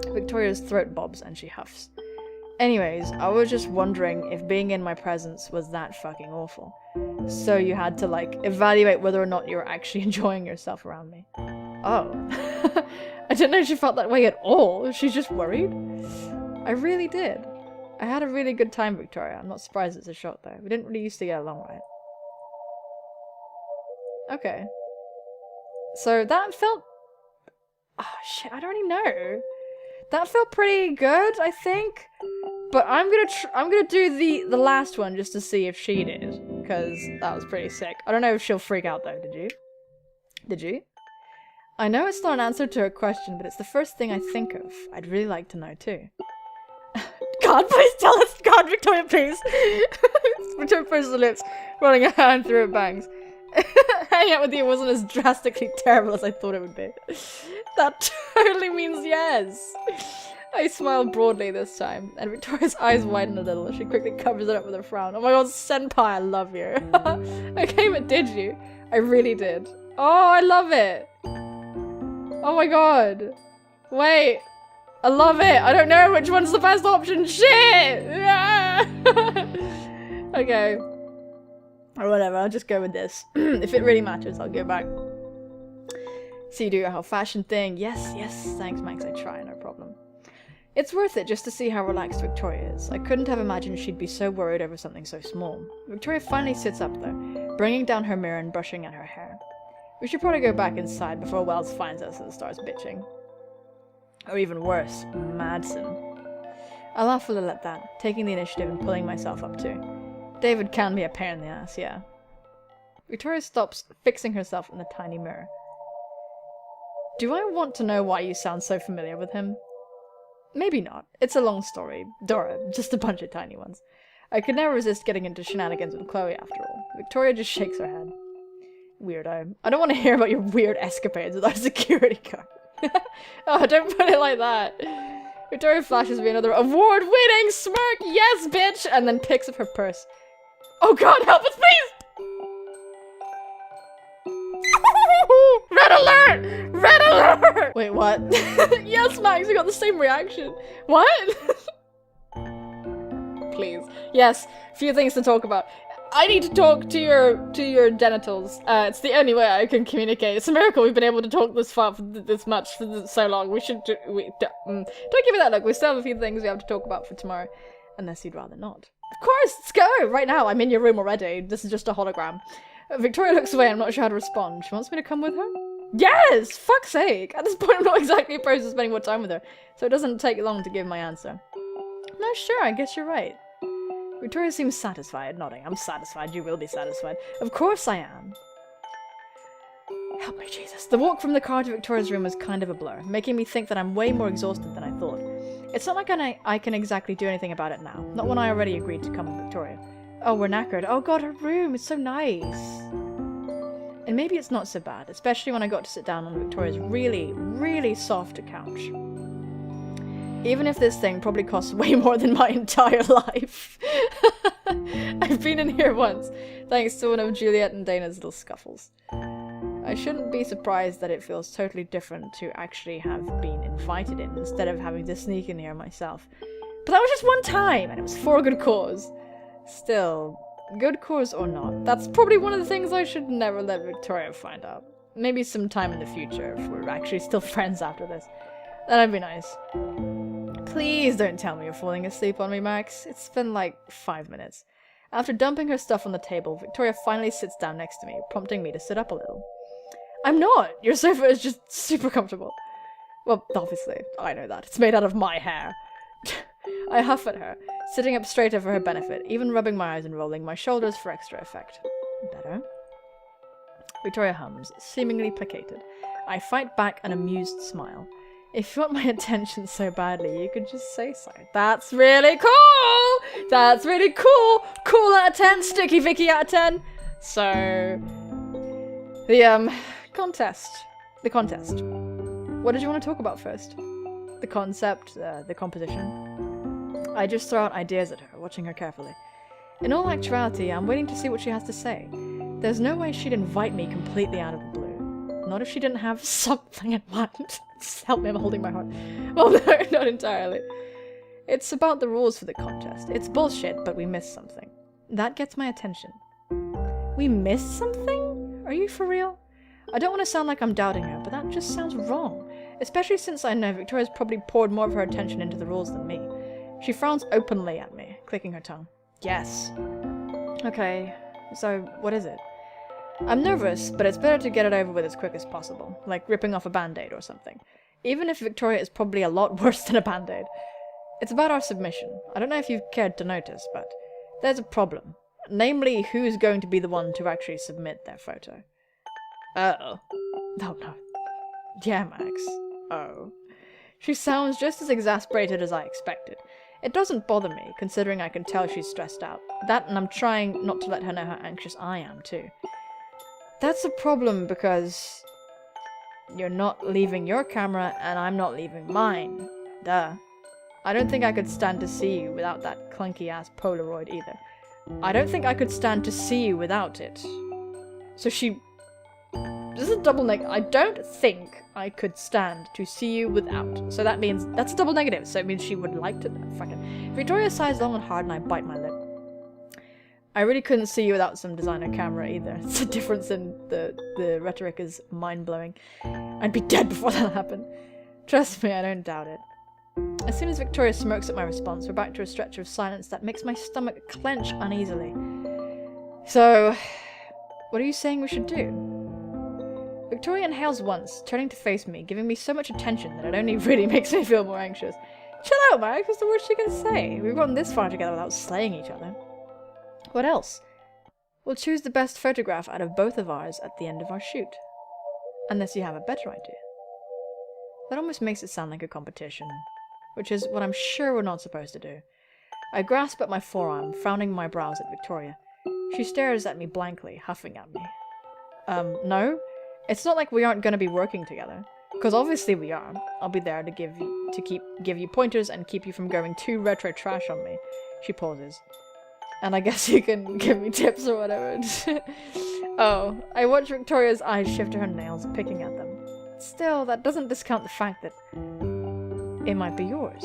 Victoria's throat bobs and she huffs. Anyways, I was just wondering if being in my presence was that fucking awful. So you had to, like, evaluate whether or not you were actually enjoying yourself around me. Oh. I didn't know she felt that way at all. She's just worried. I really did. I had a really good time, Victoria. I'm not surprised it's a shock, though. We didn't really used to get along, right? Okay. So that felt... Oh, shit, I don't really know. That felt pretty good, I think. But I'm gonna do the last one just to see if she did. Because that was pretty sick. I don't know if she'll freak out, though. Did you? Did you? I know it's not an answer to her question, but it's the first thing I think of. I'd really like to know, too. God, please tell us! God, Victoria, please! Victoria pushes her lips, running a hand through her bangs. Hanging out with you wasn't as drastically terrible as I thought it would be. That totally means yes! I smiled broadly this time, and Victoria's eyes widen a little as she quickly covers it up with a frown. Oh my god, senpai, I love you. Okay, but did you? I really did. Oh, I love it! Oh my god. Wait. I love it. I don't know which one's the best option. Shit! Okay. Or whatever, I'll just go with this. If it really matters, I'll go back. So you do your whole fashion thing. Yes, yes, thanks Max, I try, no problem. It's worth it just to see how relaxed Victoria is. I couldn't have imagined she'd be so worried over something so small. Victoria finally sits up though, bringing down her mirror and brushing at her hair. We should probably go back inside before Wells finds us and starts bitching. Or even worse, Madsen. I laugh a little at that, taking the initiative and pulling myself up too. David can be a pain in the ass, yeah. Victoria stops, fixing herself in the tiny mirror. Do I want to know why you sound so familiar with him? Maybe not. It's a long story. Dora, just a bunch of tiny ones. I could never resist getting into shenanigans with Chloe after all. Victoria just shakes her head. Weirdo. I don't want to hear about your weird escapades with our security guard. Oh, don't put it like that. Victoria flashes me another award-winning smirk, yes, bitch, and then picks up her purse. Oh god, help us, please! Red alert! Red alert! Wait, what? Yes, Max, we got the same reaction. What? Please. Yes, few things to talk about. I need to talk to your genitals. It's the only way I can communicate. It's a miracle we've been able to talk this far for this much for so long. We should don't give me that look. We still have a few things we have to talk about for tomorrow, unless you'd rather not. Of course, let's go right now. I'm in your room already. This is just a hologram. Victoria looks away. I'm not sure how to respond. She wants me to come with her? Yes! Fuck's sake! At this point, I'm not exactly opposed to spending more time with her, so it doesn't take long to give my answer. No, sure. I guess you're right. Victoria seems satisfied, nodding. I'm satisfied, you will be satisfied. Of course I am. Help me, Jesus. The walk from the car to Victoria's room was kind of a blur, making me think that I'm way more exhausted than I thought. It's not like I can exactly do anything about it now, not when I already agreed to come with Victoria. Oh, we're knackered. Oh god, her room is so nice. And maybe it's not so bad, especially when I got to sit down on Victoria's really, really soft couch. Even if this thing probably costs way more than my entire life. I've been in here once, thanks to one of Juliet and Dana's little scuffles. I shouldn't be surprised that it feels totally different to actually have been invited in, instead of having to sneak in here myself. But that was just one time, and it was for a good cause. Still, good cause or not, that's probably one of the things I should never let Victoria find out. Maybe sometime in the future, if we're actually still friends after this. That'd be nice. Please don't tell me you're falling asleep on me, Max. It's been like 5 minutes. After dumping her stuff on the table, Victoria finally sits down next to me, prompting me to sit up a little. I'm not! Your sofa is just super comfortable. Well, obviously, I know that. It's made out of my hair. I huff at her, sitting up straighter for her benefit, even rubbing my eyes and rolling my shoulders for extra effect. Better? Victoria hums, seemingly placated. I fight back an amused smile. If you want my attention so badly, you could just say so. That's really cool! That's really cool! Cool out of 10, Sticky Vicky out of 10! So, the, contest. The contest. What did you want to talk about first? The concept, the composition. I just throw out ideas at her, watching her carefully. In all actuality, I'm waiting to see what she has to say. There's no way she'd invite me completely out of the blue. Not if she didn't have something in mind. Help me, I'm holding my heart. Well, no, not entirely. It's about the rules for the contest. It's bullshit, but we missed something. That gets my attention. We missed something? Are you for real? I don't want to sound like I'm doubting her, but that just sounds wrong. Especially since I know Victoria's probably poured more of her attention into the rules than me. She frowns openly at me, clicking her tongue. Yes. Okay, so what is it? I'm nervous, but it's better to get it over with as quick as possible, like ripping off a band-aid or something. Even if Victoria is probably a lot worse than a band-aid. It's about our submission. I don't know if you've cared to notice, but there's a problem. Namely, who's going to be the one to actually submit their photo. Oh. Oh no. Yeah, Max. Oh. She sounds just as exasperated as I expected. It doesn't bother me, considering I can tell she's stressed out. That, and I'm trying not to let her know how anxious I am, too. That's a problem because you're not leaving your camera and I'm not leaving mine. Duh. I don't think I could stand to see you without that clunky-ass Polaroid either. I don't think I could stand to see you without it. So she... This is a double negative. I don't think I could stand to see you without. So that means... That's a double negative. So it means she would like to... Fucking... Victoria sighs long and hard and I bite my lip. I really couldn't see you without some designer camera either. The difference in the rhetoric is mind-blowing. I'd be dead before that happened. Trust me, I don't doubt it. As soon as Victoria smirks at my response, we're back to a stretch of silence that makes my stomach clench uneasily. So, what are you saying we should do? Victoria inhales once, turning to face me, giving me so much attention that it only really makes me feel more anxious. Chill out, Max, what's the worst she can say? We've gotten this far together without slaying each other. What else? We'll choose the best photograph out of both of ours at the end of our shoot. Unless you have a better idea. That almost makes it sound like a competition, which is what I'm sure we're not supposed to do. I grasp at my forearm, frowning my brows at Victoria. She stares at me blankly, huffing at me. No? It's not like we aren't going to be working together. Because obviously we are. I'll be there to give you pointers and keep you from going too retro trash on me. She pauses. And I guess you can give me tips or whatever. Oh, I watch Victoria's eyes shift to her nails, picking at them. Still, that doesn't discount the fact that it might be yours.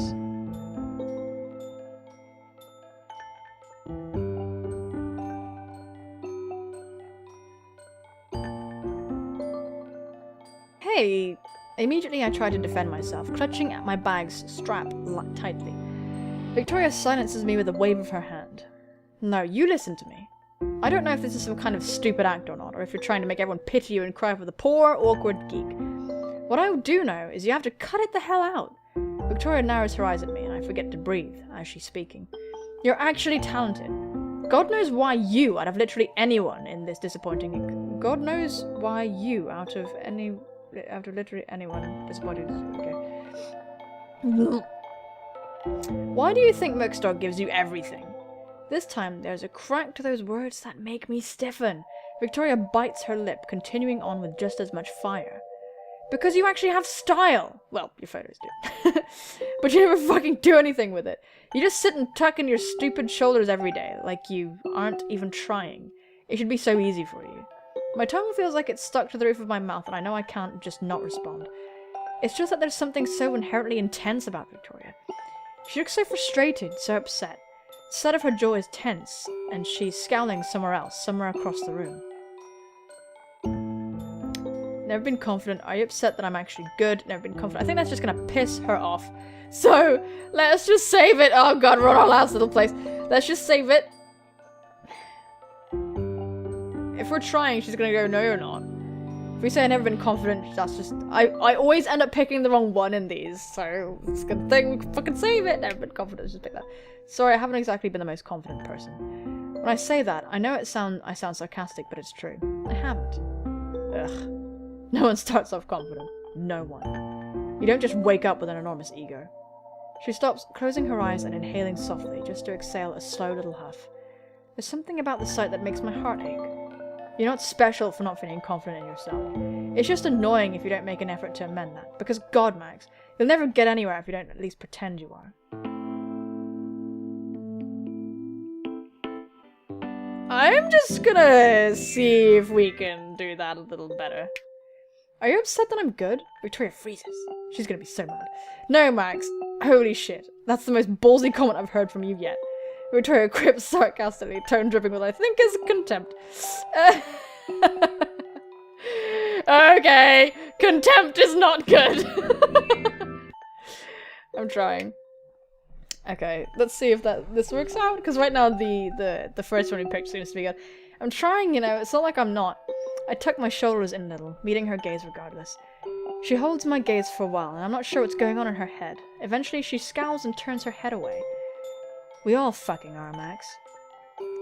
Hey! Immediately I try to defend myself, clutching at my bag's strap tightly. Victoria silences me with a wave of her hand. No, you listen to me. I don't know if this is some kind of stupid act or not, or if you're trying to make everyone pity you and cry for the poor, awkward geek. What I do know is you have to cut it the hell out. Victoria narrows her eyes at me, and I forget to breathe as she's speaking. You're actually talented. God knows why you, out of literally anyone in this disappointing... God knows why you, out of literally anyone disappointed... Okay. Why do you think Muxdog gives you everything? This time, there's a crack to those words that make me stiffen. Victoria bites her lip, continuing on with just as much fire. Because you actually have style! Well, your photos do. But you never fucking do anything with it. You just sit and tuck in your stupid shoulders every day, like you aren't even trying. It should be so easy for you. My tongue feels like it's stuck to the roof of my mouth, and I know I can't just not respond. It's just that there's something so inherently intense about Victoria. She looks so frustrated, so upset. The set of her jaw is tense, and she's scowling somewhere else, somewhere across the room. Never been confident. Are you upset that I'm actually good? Never been confident. I think that's just gonna piss her off. So, let's just save it. Oh god, we're on our last little place. Let's just save it. If we're trying, she's gonna go, no you're not. If we say I've never been confident, that's just... I always end up picking the wrong one in these, so it's a good thing we can fucking save it. Never been confident, just pick that. Sorry, I haven't exactly been the most confident person. When I say that, I know I sound sarcastic, but it's true. I haven't. Ugh. No one starts off confident. No one. You don't just wake up with an enormous ego. She stops, closing her eyes and inhaling softly, just to exhale a slow little huff. There's something about the sight that makes my heart ache. You're not special for not feeling confident in yourself. It's just annoying if you don't make an effort to amend that. Because God, Max, you'll never get anywhere if you don't at least pretend you are. I'm just gonna see if we can do that a little better. Are you upset that I'm good? Victoria freezes. She's gonna be so mad. No, Max. Holy shit. That's the most ballsy comment I've heard from you yet. Victoria quips sarcastically, tone dripping with I think is contempt. Okay, contempt is not good. I'm trying. Okay, let's see if this works out, because right now the first one we picked seems to be good. I'm trying, you know, it's not like I'm not. I tuck my shoulders in a little, meeting her gaze regardless. She holds my gaze for a while, and I'm not sure what's going on in her head. Eventually, she scowls and turns her head away. We all fucking are, Max.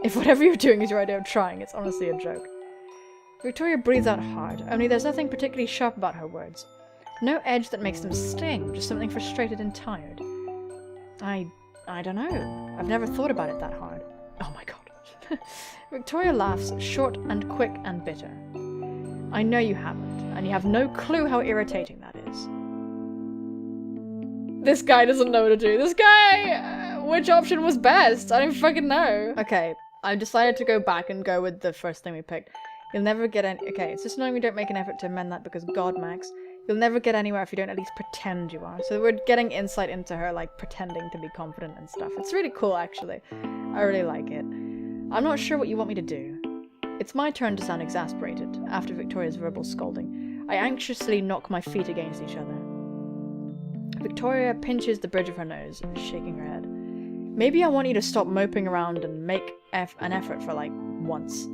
If whatever you're doing is your idea of trying, it's honestly a joke. Victoria breathes out hard, only there's nothing particularly sharp about her words. No edge that makes them sting, just something frustrated and tired. I don't know. I've never thought about it that hard. Oh my god. Victoria laughs, short and quick and bitter. I know you haven't, and you have no clue how irritating that is. This guy doesn't know what to do. This guy! Which option was best? I don't fucking know. Okay, I decided to go back and go with the first thing we picked. You'll never get any- Okay, it's just annoying we don't make an effort to amend that because God, Max, you'll never get anywhere if you don't at least pretend you are. So we're getting insight into her, like, pretending to be confident and stuff. It's really cool, actually. I really like it. I'm not sure what you want me to do. It's my turn to sound exasperated, after Victoria's verbal scolding. I anxiously knock my feet against each other. Victoria pinches the bridge of her nose, shaking her head. Maybe I want you to stop moping around and make an effort for, like, once.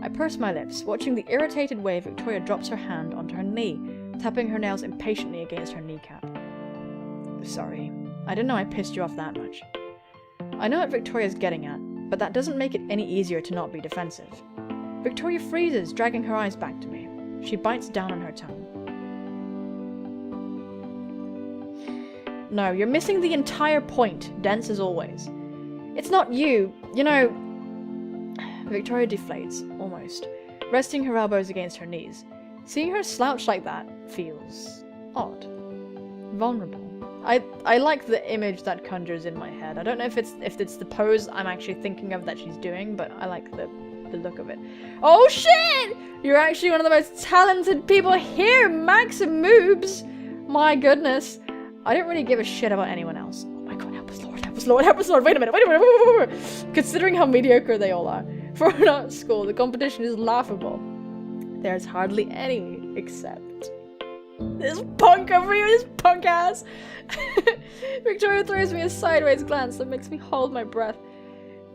I purse my lips, watching the irritated way Victoria drops her hand onto her knee, tapping her nails impatiently against her kneecap. Sorry. I didn't know I pissed you off that much. I know what Victoria's getting at, but that doesn't make it any easier to not be defensive. Victoria freezes, dragging her eyes back to me. She bites down on her tongue. No, you're missing the entire point, dense as always. It's not you, you know... Victoria deflates, almost, resting her elbows against her knees. Seeing her slouch like that feels odd. Vulnerable. I like the image that conjures in my head. I don't know if it's the pose I'm actually thinking of that she's doing, but I like the look of it. Oh shit! You're actually one of the most talented people here, Max and Moobs! My goodness. I don't really give a shit about anyone else. Oh my god, help us Lord, help us Lord, help us Lord! Wait a minute, wait a minute, wait. Considering how mediocre they all are. For an art school, the competition is laughable. There's hardly any except this punk over here, this punk ass! Victoria throws me a sideways glance that makes me hold my breath.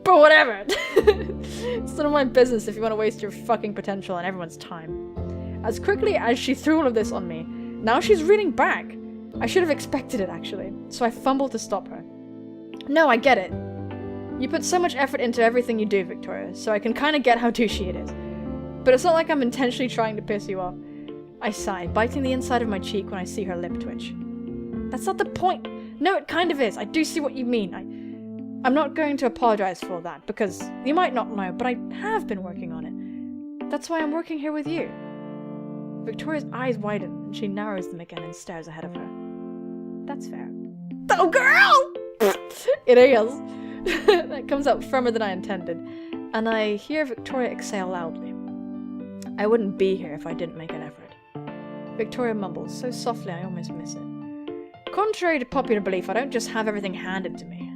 But whatever! It's none of my business if you want to waste your fucking potential and everyone's time. As quickly as she threw all of this on me, now she's reading back. I should have expected it, actually, so I fumbled to stop her. No, I get it. You put so much effort into everything you do, Victoria, so I can kind of get how douchey it is. But it's not like I'm intentionally trying to piss you off. I sigh, biting the inside of my cheek when I see her lip twitch. That's not the point. No, it kind of is. I do see what you mean. I'm not going to apologize for all that, because you might not know, but I have been working on it. That's why I'm working here with you. Victoria's eyes widen, and she narrows them again and stares ahead of her. That's fair. Oh, girl! It is. That comes out firmer than I intended, and I hear Victoria exhale loudly. I wouldn't be here if I didn't make an effort. Victoria mumbles, so softly I almost miss it. Contrary to popular belief, I don't just have everything handed to me.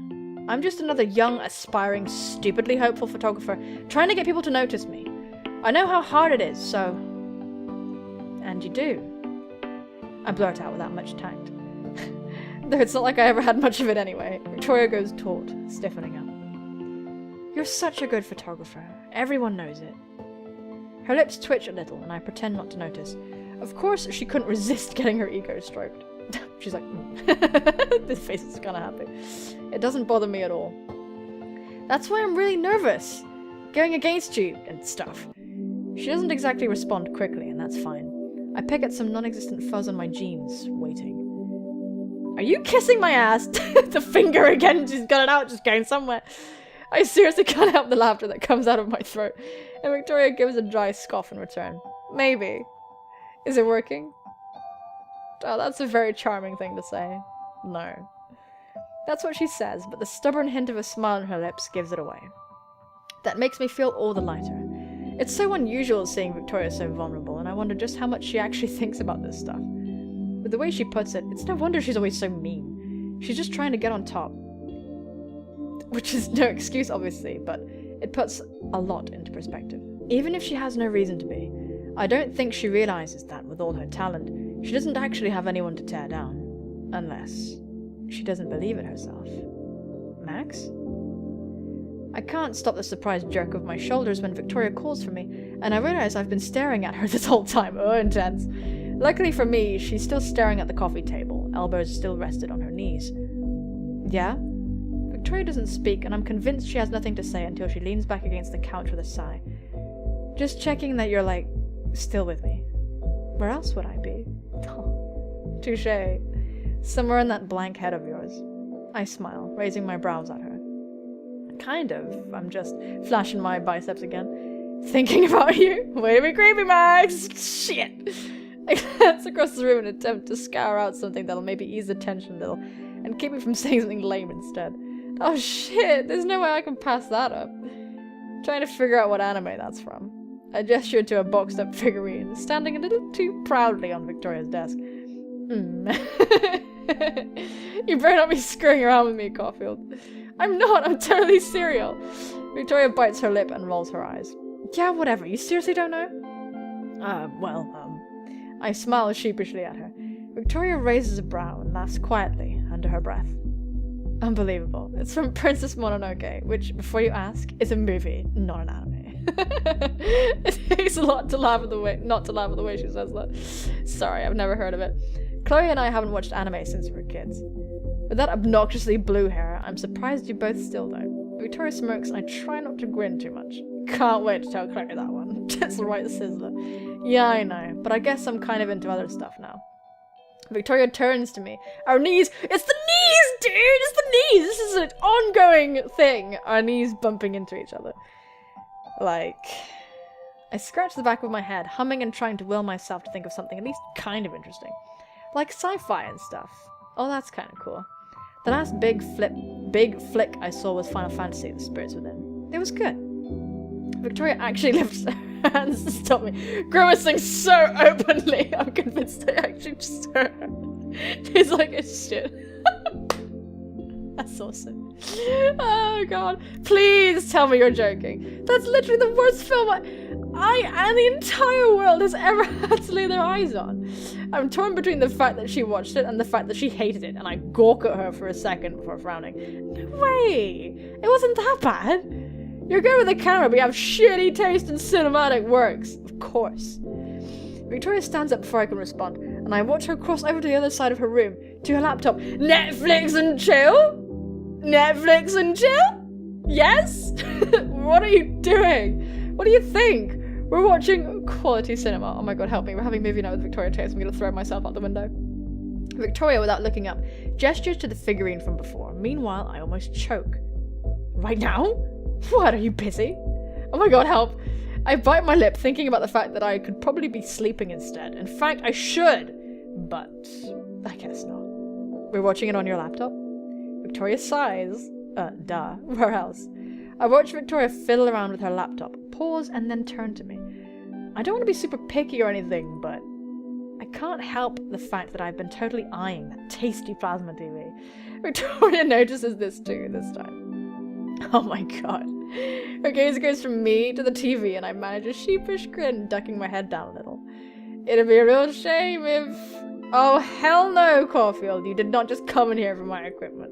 I'm just another young, aspiring, stupidly hopeful photographer trying to get people to notice me. I know how hard it is, so... And you do. I blurt out without much tact. Though it's not like I ever had much of it anyway. Victoria goes taut, stiffening up. You're such a good photographer. Everyone knows it. Her lips twitch a little, and I pretend not to notice. Of course, she couldn't resist getting her ego stroked. She's like, This face is kinda happy. It doesn't bother me at all. That's why I'm really nervous. Going against you and stuff. She doesn't exactly respond quickly, and that's fine. I pick at some non-existent fuzz on my jeans, waiting. Are you kissing my ass? The finger again, she's got it out, just going somewhere. I seriously can't help the laughter that comes out of my throat, and Victoria gives a dry scoff in return. Maybe. Is it working? Oh, that's a very charming thing to say. No. That's what she says, but the stubborn hint of a smile on her lips gives it away. That makes me feel all the lighter. It's so unusual seeing Victoria so vulnerable, and I wonder just how much she actually thinks about this stuff. With the way she puts it, it's no wonder she's always so mean. She's just trying to get on top. Which is no excuse, obviously, but it puts a lot into perspective. Even if she has no reason to be, I don't think she realizes that with all her talent, she doesn't actually have anyone to tear down. Unless she doesn't believe it herself. Max? I can't stop the surprised jerk of my shoulders when Victoria calls for me, and I realize I've been staring at her this whole time. Oh, intense. Luckily for me, she's still staring at the coffee table, elbows still rested on her knees. Yeah? Victoria doesn't speak, and I'm convinced she has nothing to say until she leans back against the couch with a sigh. Just checking that you're, like, still with me. Where else would I be? Oh, touché. Somewhere in that blank head of yours. I smile, raising my brows at her. Kind of. I'm just flashing my biceps again. Thinking about you. Way to be creepy, Max! Shit! I glance across the room in an attempt to scour out something that'll maybe ease the tension a little, and keep me from saying something lame instead. Oh shit, there's no way I can pass that up. Trying to figure out what anime that's from. I gestured to a boxed up figurine, standing a little too proudly on Victoria's desk. You better not be screwing around with me, Caulfield. I'm not, I'm totally serial. Victoria bites her lip and rolls her eyes. Yeah, whatever, you seriously don't know? I smile sheepishly at her. Victoria raises a brow and laughs quietly, under her breath. Unbelievable. It's from Princess Mononoke, which, before you ask, is a movie, not an anime. It takes a lot to laugh at the way, not to laugh at the way she says that. Sorry, I've never heard of it. Chloe and I haven't watched anime since we were kids. With that obnoxiously blue hair, I'm surprised you both still don't. Victoria smirks and I try not to grin too much. Can't wait to tell Chloe that one. It's the right sizzler. Yeah, I know, but I guess I'm kind of into other stuff now. Victoria turns to me. Our knees— It's the knees, dude! It's the knees! This is an ongoing thing. Our knees bumping into each other. Like... I scratch the back of my head, humming and trying to will myself to think of something at least kind of interesting. like sci-fi and stuff. Oh, that's kind of cool. The last big flick I saw was Final Fantasy: The Spirits Within. It was good. Victoria actually lifts her hands to stop me, grimacing so openly. I'm convinced I actually just heard her. She's like, it's shit. That's awesome. Oh god. Please tell me you're joking. That's literally the worst film I and the entire world has ever had to lay their eyes on. I'm torn between the fact that she watched it and the fact that she hated it, and I gawk at her for a second before frowning. No way! It wasn't that bad. You're good with the camera, but you have shitty taste in cinematic works. Of course. Victoria stands up before I can respond, and I watch her cross over to the other side of her room, to her laptop. Netflix and chill? Netflix and chill? Yes? What are you doing? What do you think? We're watching quality cinema. Oh my god, help me. We're having movie night with Victoria Taste. I'm gonna throw myself out the window. Victoria, without looking up, gestures to the figurine from before. Meanwhile, I almost choke. Right now? What, are you busy? Oh my god, help. I bite my lip, thinking about the fact that I could probably be sleeping instead. In fact, I should. But I guess not. We're watching it on your laptop? Victoria sighs. Duh. Where else? I watch Victoria fiddle around with her laptop, pause, and then turn to me. I don't want to be super picky or anything, but I can't help the fact that I've been totally eyeing that tasty plasma TV. Victoria notices this too, this time. Oh my god. Her gaze goes from me to the TV, and I manage a sheepish grin, ducking my head down a little. It'd be a real shame if... Oh, hell no, Caulfield. You did not just come in here for my equipment.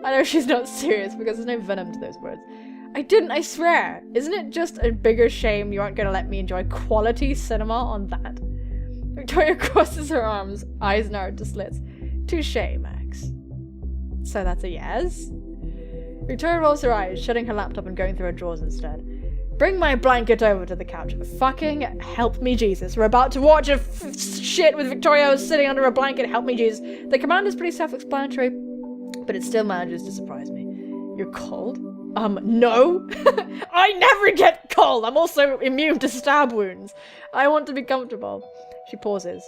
I know she's not serious because there's no venom to those words. I didn't, I swear. Isn't it just a bigger shame you aren't going to let me enjoy quality cinema on that? Victoria crosses her arms, eyes narrowed to slits. Touché, Max. So that's a yes? Victoria rolls her eyes, shutting her laptop and going through her drawers instead. Bring my blanket over to the couch. Fucking help me, Jesus. We're about to watch a shit with Victoria sitting under a blanket. Help me, Jesus. The command is pretty self-explanatory, but it still manages to surprise me. You're cold? No. I never get cold. I'm also immune to stab wounds. I want to be comfortable. She pauses.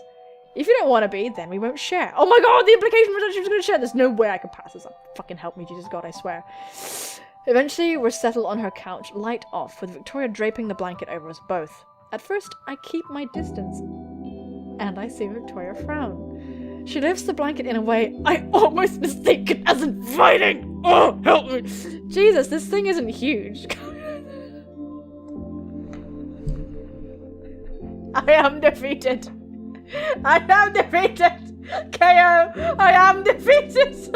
If you don't want to be, then we won't share. Oh my god, the implication was that she was going to share. There's no way I could pass this up. Fucking help me, Jesus God, I swear. Eventually, we're settled on her couch, light off, with Victoria draping the blanket over us both. At first, I keep my distance. And I see Victoria frown. She lifts the blanket in a way I almost mistake it as inviting. Oh, help me. Jesus, this thing isn't huge. I am defeated. I am defeated. KO. I am defeated.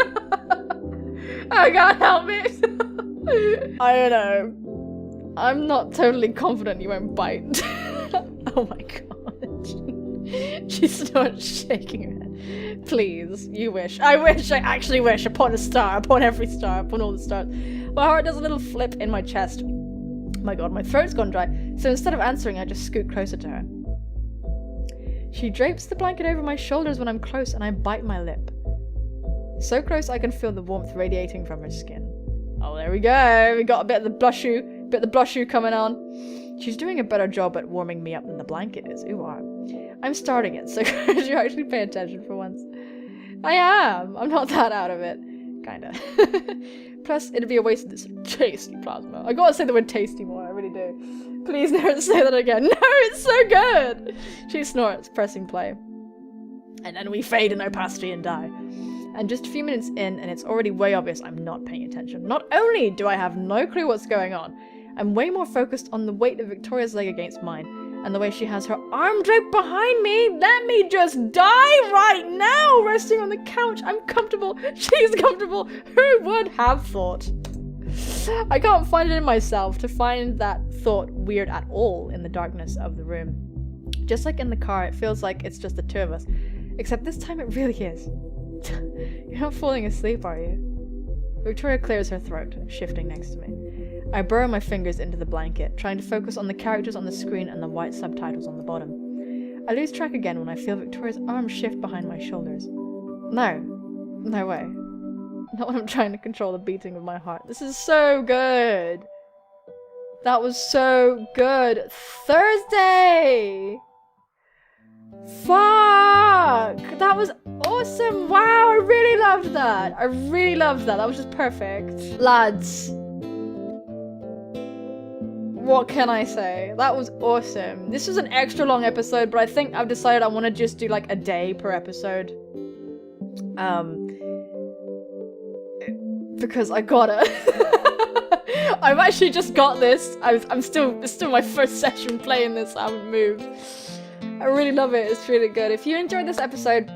Oh god, help me. I don't know. I'm not totally confident you won't bite. Oh my god. She starts shaking her head. Please, you wish. I wish, I actually wish. Upon a star, upon every star, upon all the stars. My heart does a little flip in my chest. My god, my throat's gone dry. So instead of answering, I just scoot closer to her. She drapes the blanket over my shoulders when I'm close, and I bite my lip. So close I can feel the warmth radiating from her skin. Oh, there we go. We got a bit of the blushu coming on. She's doing a better job at warming me up than the blanket is. Ooh, I'm starting it, so could you actually pay attention for once? I am. I'm not that out of it. Kinda. Plus, it'd be a waste of this tasty plasma. I gotta say the word tasty more, I really do. Please never say that again. No, it's so good! She snorts, pressing play. And then we fade in opacity and die. And just a few minutes in, and it's already way obvious I'm not paying attention. Not only do I have no clue what's going on, I'm way more focused on the weight of Victoria's leg against mine, and the way she has her arm draped behind me. Let me just die right now, resting on the couch. I'm comfortable. She's comfortable. Who would have thought? I can't find it in myself to find that thought weird at all in the darkness of the room. Just like in the car, it feels like it's just the two of us. Except this time it really is. You're not falling asleep, are you? Victoria clears her throat, shifting next to me. I burrow my fingers into the blanket, trying to focus on the characters on the screen and the white subtitles on the bottom. I lose track again when I feel Victoria's arm shift behind my shoulders. No. No way. Not when I'm trying to control the beating of my heart. This is so good! That was so good! Thursday! Fuck! That was awesome. Wow, I really loved that. I really loved that. That was just perfect. Lads. What can I say? That was awesome. This was an extra long episode, but I think I've decided I want to just do like a day per episode. Because I gotta. I've actually just got this. It's still my first session playing this. I haven't moved. I really love it. It's really good. If you enjoyed this episode,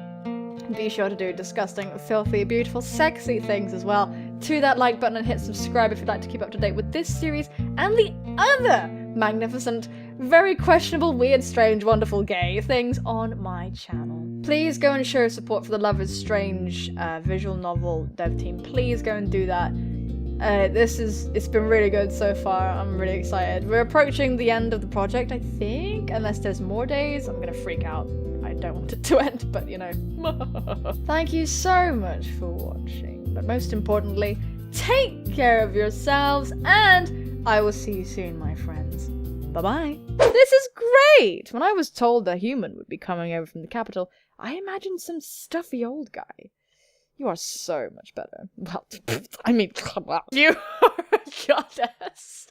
be sure to do disgusting, filthy, beautiful, sexy things as well. To that like button and hit subscribe if you'd like to keep up to date with this series and the other magnificent, very questionable, weird, strange, wonderful, gay things on my channel. Please go and show support for the Love is Strange visual novel dev team. Please go and do that. It's been really good so far. I'm really excited. We're approaching the end of the project, I think, unless there's more days. I'm gonna freak out. I don't want it to end, but you know. Thank you so much for watching, but most importantly, take care of yourselves, and I will see you soon, my friends. Bye-bye. This is great! When I was told a human would be coming over from the capital, I imagined some stuffy old guy. You are so much better. Well, I mean, come on. You are a goddess.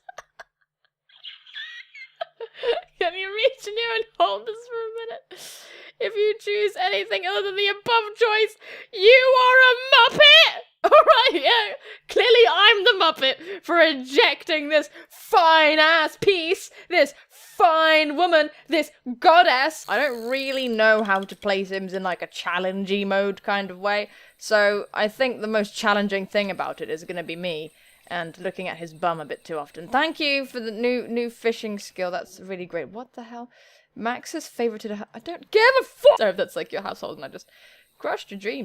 Can you reach in here and hold this for a minute? If you choose anything other than the above choice, you are a Muppet! Alright, yeah. Clearly I'm the Muppet for ejecting this fine-ass piece, this fine woman, this goddess. I don't really know how to play Sims in like a challengey mode kind of way, so I think the most challenging thing about it is going to be me and looking at his bum a bit too often. Thank you for the new fishing skill. That's really great. What the hell? Max's favorited. I don't give a fuck if that's like your household and I just crushed your dream.